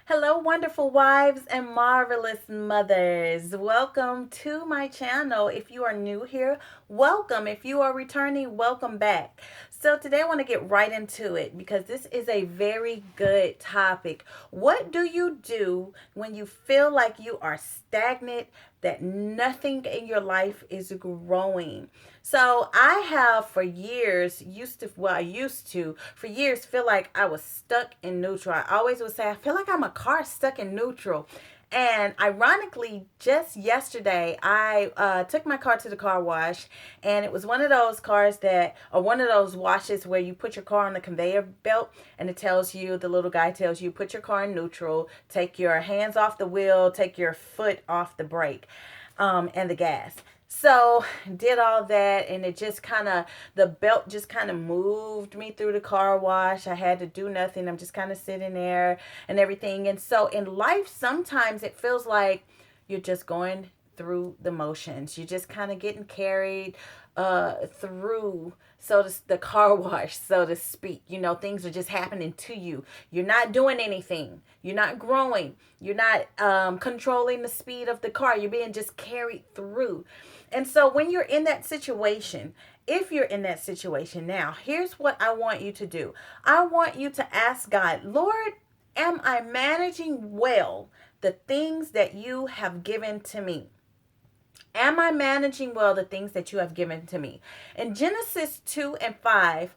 Hello, wonderful wives and marvelous mothers. Welcome to my channel. If you are new here, welcome. If you are returning, welcome back. So, today I want to get right into it because this is a very good topic. What do you do when you feel like you are stagnant, that nothing in your life is growing? So I have for years I used to for years feel like I was stuck in neutral. I always would say I feel like I'm a car stuck in neutral. And ironically, just yesterday, I took my car to the car wash, and it was one of those cars or one of those washes where you put your car on the conveyor belt, and the little guy tells you, put your car in neutral, take your hands off the wheel, take your foot off the brake, and the gas. So did all that, and the belt just kind of moved me through the car wash. I had to do nothing. I'm just kind of sitting there and everything. And so in life, sometimes it feels like you're just going through the motions. You're just kind of getting carried through the car wash, so to speak. Things are just happening to you. You're not doing anything. You're not growing. You're not controlling the speed of the car. You're being just carried through. And so when you're in that situation, if you're in that situation now, here's what I want you to do. I want you to ask God, Lord, am I managing well the things that you have given to me? Am I managing well the things that you have given to me? In Genesis 2 and 5,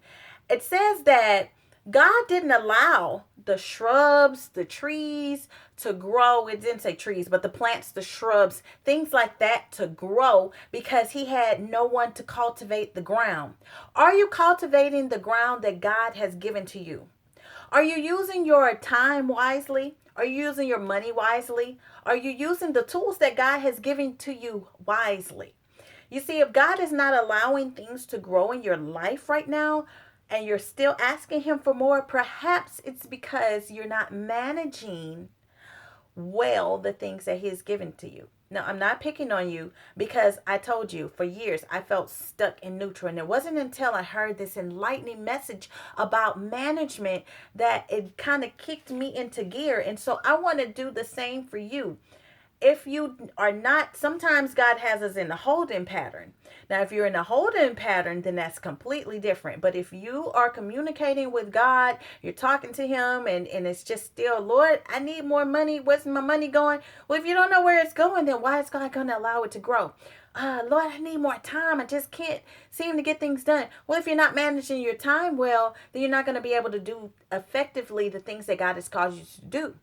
it says that God didn't allow the shrubs, the trees to grow. It didn't say trees, but the plants, the shrubs, things like that to grow because he had no one to cultivate the ground. Are you cultivating the ground that God has given to you? Are you using your time wisely? Are you using your money wisely? Are you using the tools that God has given to you wisely? You see, if God is not allowing things to grow in your life right now and you're still asking Him for more, perhaps it's because you're not managing well the things that He has given to you. Now, I'm not picking on you because I told you for years I felt stuck in neutral. And it wasn't until I heard this enlightening message about management that it kind of kicked me into gear. And so I want to do the same for you. If you are not, sometimes God has us in a holding pattern. Now, if you're in a holding pattern, then that's completely different. But if you are communicating with God, you're talking to Him, and it's just still, Lord, I need more money. Where's my money going? Well, if you don't know where it's going, then why is God going to allow it to grow? Lord, I need more time. I just can't seem to get things done. Well, if you're not managing your time well, then you're not going to be able to do effectively the things that God has called you to do.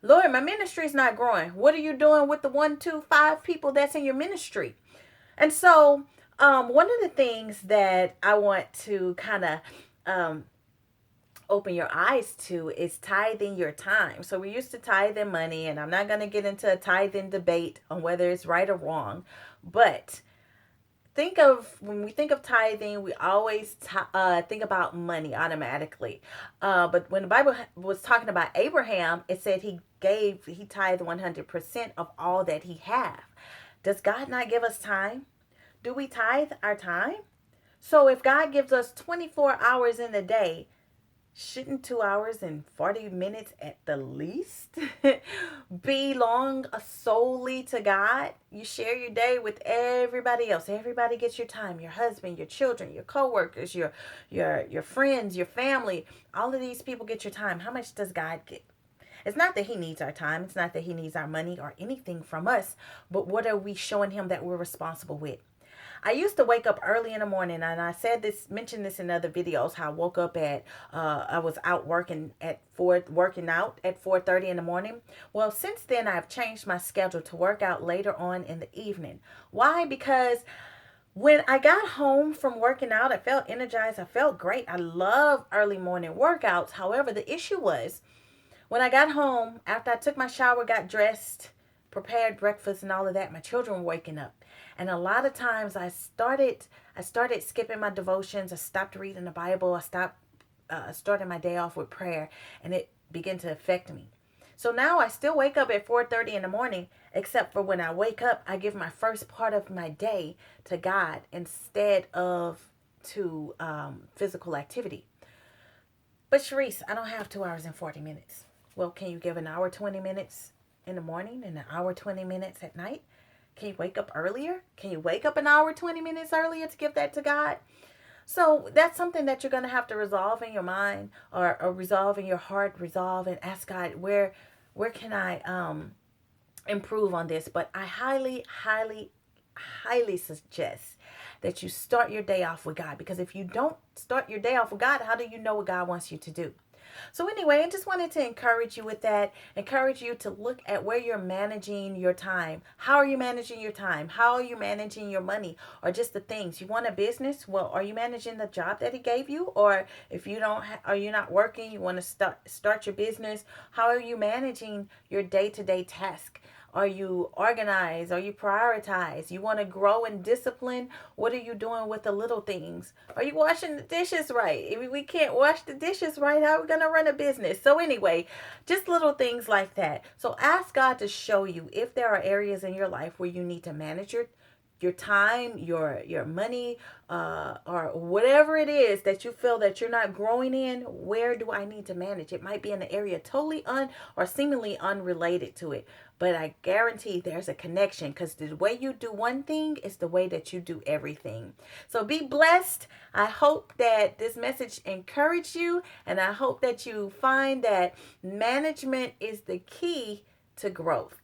Lord, my ministry is not growing. What are you doing with the 1, 2, 5 people that's in your ministry? And so, one of the things that I want to kind of um, open your eyes to is tithing your time. So, we used to tithe in money, and I'm not going to get into a tithing debate on whether it's right or wrong, but when we think of tithing, we always think about money automatically. But when the Bible was talking about Abraham, it said he tithed 100% of all that he had. Does God not give us time? Do we tithe our time? So if God gives us 24 hours in the day, shouldn't 2 hours and 40 minutes at the least belong solely to God? You share your day with everybody else. Everybody gets your time. Your husband, your children, your coworkers, your friends, your family. All of these people get your time. How much does God get? It's not that He needs our time. It's not that He needs our money or anything from us. But what are we showing Him that we're responsible with? I used to wake up early in the morning, and mentioned this in other videos. How I woke up I was out working out at 4:30 in the morning. Well, since then I've changed my schedule to work out later on in the evening. Why? Because when I got home from working out, I felt energized. I felt great. I love early morning workouts. However, the issue was when I got home after I took my shower, got dressed, prepared breakfast and all of that, my children were waking up. And a lot of times I started skipping my devotions. I stopped reading the Bible. I stopped starting my day off with prayer, and it began to affect me. So now I still wake up at 4:30 in the morning, except for when I wake up, I give my first part of my day to God instead of to physical activity. But Sharice, I don't have 2 hours and 40 minutes. Well, can you give an hour, 20 minutes in the morning and an hour, 20 minutes at night? Can you wake up earlier? Can you wake up an hour, 20 minutes earlier to give that to God? So that's something that you're going to have to resolve in your mind, or resolve in your heart, resolve and ask God, where can I improve on this? But I highly, highly, highly suggest that you start your day off with God, because if you don't start your day off with God, how do you know what God wants you to do? So anyway, I just wanted to encourage you with that. Encourage you to look at where you're managing your time. How are you managing your time? How are you managing your money? Or just the things. You want a business? Well, are you managing the job that he gave you? Or if you don't are you not working, you want to start your business? How are you managing your day-to-day task? Are you organized? Are you prioritized? You want to grow in discipline? What are you doing with the little things? Are you washing the dishes right? If we can't wash the dishes right, how are we going to run a business? So anyway, just little things like that. So ask God to show you if there are areas in your life where you need to manage your time, your money, or whatever it is that you feel that you're not growing in. Where do I need to manage? It might be in an area totally or seemingly unrelated to it, but I guarantee there's a connection, because the way you do one thing is the way that you do everything. So be blessed. I hope that this message encouraged you, and I hope that you find that management is the key to growth.